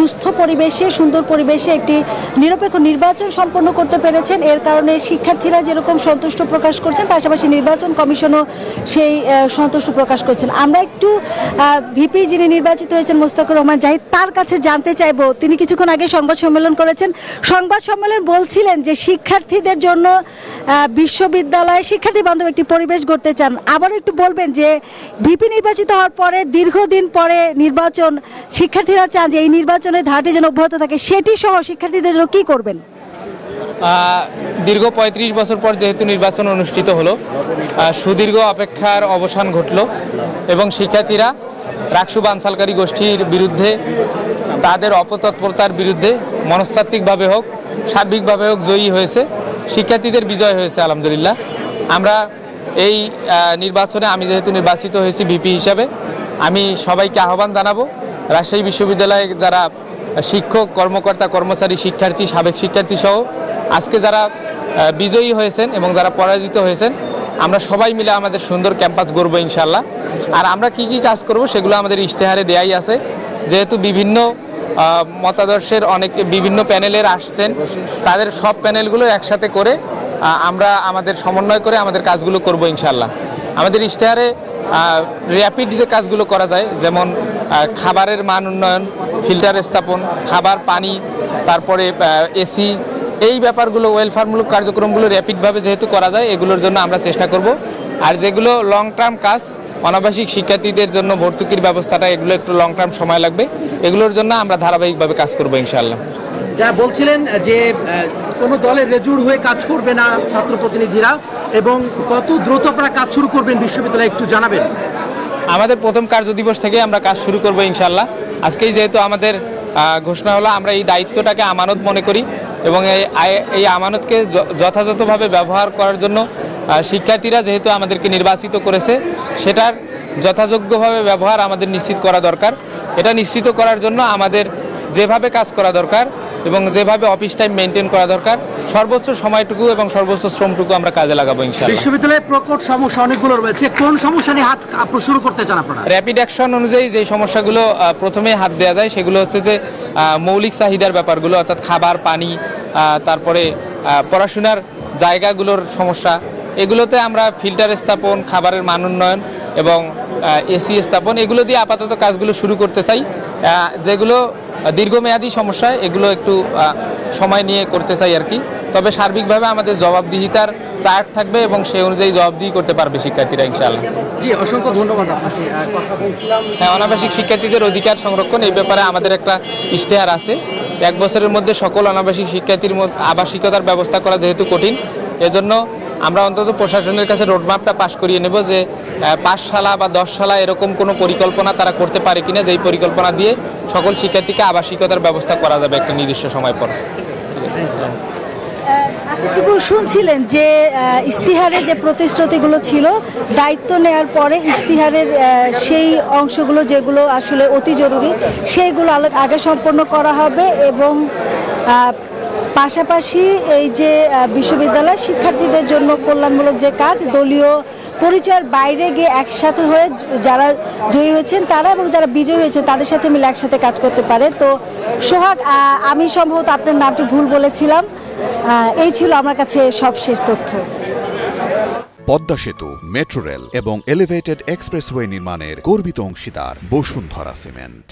সুস্থ পরিবেশে, সুন্দর পরিবেশে একটি নিরপেক্ষ নির্বাচন সম্পন্ন করতে পেরেছেন। এর কারণে শিক্ষার্থীরা যেরকম সন্তুষ্ট প্রকাশ করছেন, পাশাপাশি নির্বাচন কমিশনও সেই সন্তুষ্ট প্রকাশ করছেন। আমরা একটু ভিপি যিনি নির্বাচিত হয়েছেন মোস্তাকুর রহমান জাহিদ, তার কাছে জানতে চাইব, তিনি কিছুক্ষণ আগে সংবাদ সম্মেলন করেছেন। সংবাদ সম্মেলন বলছিলেন যে শিক্ষার্থীদের জন্য বিশ্ববিদ্যালয়ে শিক্ষার্থী বান্ধব একটি পরিবেশ গড়তে চান। আবারও একটু বলবেন যে ভিপি নির্বাচিত হওয়ার পরে দীর্ঘদিন পরে নির্বাচন, শিক্ষার্থীরা চান যে এই নির্বাচনের ধারাটি যেন অব্যাহত থাকে, সেটি সহ শিক্ষার্থীদের জন্য কী করবেন? দীর্ঘ ৩৫ বছর পর যেহেতু নির্বাচন অনুষ্ঠিত হলো, সুদীর্ঘ অপেক্ষার অবসান ঘটল এবং শিক্ষার্থীরা রাকসু বানচালকারী গোষ্ঠীর বিরুদ্ধে, তাদের অপতৎপরতার বিরুদ্ধে মনস্তাত্ত্বিকভাবে হোক, সার্বিকভাবে হোক জয়ী হয়েছে। শিক্ষার্থীদের বিজয় হয়েছে আলহামদুলিল্লাহ। আমরা এই নির্বাচনে, আমি যেহেতু নির্বাচিত হয়েছি ভিপি হিসাবে, আমি সবাইকে আহ্বান জানাবো, রাজশাহী বিশ্ববিদ্যালয়ে যারা শিক্ষক, কর্মকর্তা, কর্মচারী, শিক্ষার্থী, সাবেক শিক্ষার্থী সহ আজকে যারা বিজয়ী হয়েছেন এবং যারা পরাজিত হয়েছেন, আমরা সবাই মিলে আমাদের সুন্দর ক্যাম্পাস গড়ব ইনশাল্লাহ। আর আমরা কি কি কাজ করব সেগুলো আমাদের ইশতেহারে দেয়াই আছে। যেহেতু বিভিন্ন মতাদর্শের বিভিন্ন প্যানেলের আসছেন, তাদের সব প্যানেলগুলো একসাথে করে আমরা আমাদের সমন্বয় করে আমাদের কাজগুলো করব ইনশাল্লাহ। আমাদের ইশতেহারে র্যাপিড যে কাজগুলো করা যায়, যেমন খাবারের মান উন্নয়ন, ফিল্টার স্থাপন, খাবার, পানি, তারপরে এসি, এই ব্যাপারগুলো, ওয়েলফেয়ারমূলক কার্যক্রমগুলো র্যাপিডভাবে যেহেতু করা যায়, এগুলোর জন্য আমরা চেষ্টা করব। আর যেগুলো লং টার্ম কাজ, অনাবাসিক শিক্ষার্থীদের জন্য ভর্তুকির ব্যবস্থাটা, এগুলো একটু লং টার্ম সময় লাগবে, এগুলোর জন্য আমরা ধারাবাহিকভাবে কাজ করব ইনশাআল্লাহ। যা বলছিলেন যে কোনো দলের রেজুর হয়ে কাজ করবে না ছাত্র প্রতিনিধিরা, এবং কত দ্রুত আপনারা কাজ শুরু করবেন বিশ্ববিদ্যালয়ে একটু জানাবেন। আমাদের প্রথম কার্যদিবস থেকে আমরা কাজ শুরু করব ইনশাআল্লাহ। আজকেই যেহেতু আমাদের ঘোষণা হলো, আমরা এই দায়িত্বটাকে আমানত মনে করি এবং এই আমানতকে যথাযথভাবে ব্যবহার করার জন্য শিক্ষার্থীরা যেহেতু আমাদেরকে নির্বাচিত করেছে, সেটার যথাযোগ্যভাবে ব্যবহার আমাদের নিশ্চিত করা দরকার। এটা নিশ্চিত করার জন্য আমাদের যেভাবে কাজ করা দরকার এবং যেভাবে অফিস টাইম মেনটেন করা দরকার, সর্বোচ্চ সময়টুকু এবং সর্বোচ্চ শ্রমটুকু আমরা কাজে লাগাবো ইনশাআল্লাহ। বিশ্ববিদ্যালয়ে প্রকট সমস্যা অনেকগুলো রয়েছে, কোন সমস্যা নিয়ে হাত শুরু করতে চান আপনারা? র্যাপিড অ্যাকশন অনুযায়ী যে সমস্যাগুলো প্রথমে হাত দেওয়া যায়, সেগুলো হচ্ছে যে মৌলিক চাহিদার ব্যাপারগুলো, অর্থাৎ খাবার, পানি, তারপরে পড়াশোনার জায়গাগুলোর সমস্যা, এগুলোতে আমরা ফিল্টার স্থাপন, খাবারের মান উন্নয়ন এবং এসি স্থাপন, এগুলো দিয়ে আপাতত কাজগুলো শুরু করতে চাই। যেগুলো দীর্ঘমেয়াদী সমস্যা, এগুলো একটু সময় নিয়ে করতে চাই আর কি। তবে সার্বিকভাবে আমাদের জবাবদিহিতার চার্ট থাকবে এবং সেই অনুযায়ী জবাবদিহি করতে পারবে শিক্ষার্থীরা ইনশাআল্লাহ। জি, অসংখ্য ধন্যবাদ আপনাকে। কথা বলছিলাম, হ্যাঁ, অনাবাসিক শিক্ষার্থীদের অধিকার সংরক্ষণ, এই ব্যাপারে আমাদের একটা ইশতেহার আছে। 1 বছরের মধ্যে সকল অনাবাসিক শিক্ষার্থীর আবাসিকতার ব্যবস্থা করা যেহেতু কঠিন, এজন্য আমরা অন্তত প্রশাসনের কাছে রোডম্যাপটা পাশ করিয়ে নেব যে 5 শালা বা 10 শালা এরকম কোনো পরিকল্পনা তারা করতে পারে কিনা, যেই পরিকল্পনা দিয়ে সকল শিক্ষার্থীকে আবাসিকতার ব্যবস্থা করা যাবে একটা নির্দিষ্ট সময় পর। শুনছিলেন যে ইশতেহারে যে প্রতিশ্রুতিগুলো ছিল, দায়িত্ব নেওয়ার পরে ইশতেহারের সেই অংশগুলো যেগুলো আসলে অতি জরুরি, সেইগুলো আগে সম্পন্ন করা হবে এবং পাশাপাশি এই যে বিশ্ববিদ্যালয় শিক্ষার্থীদের জন্য কল্যাণমূলক যে কাজ, দলীয় পরিচয়ের বাইরে গিয়ে একসাথে হয়ে যারা জয়ী হয়েছেন তারা এবং যারা বিজয়ী হয়েছে তাদের সাথে মিলে একসাথে কাজ করতে পারে। তো সোহাগ, আমি সম্ভবত আপনার নামটি ভুল বলেছিলাম। এই ছিল আমার কাছে সবশেষ তথ্য। পদ্মা সেতু, মেট্রো রেল এবং এলিভেটেড এক্সপ্রেসওয়ে নির্মাণের গর্বিত অংশীদার বসুন্ধরা সিমেন্ট।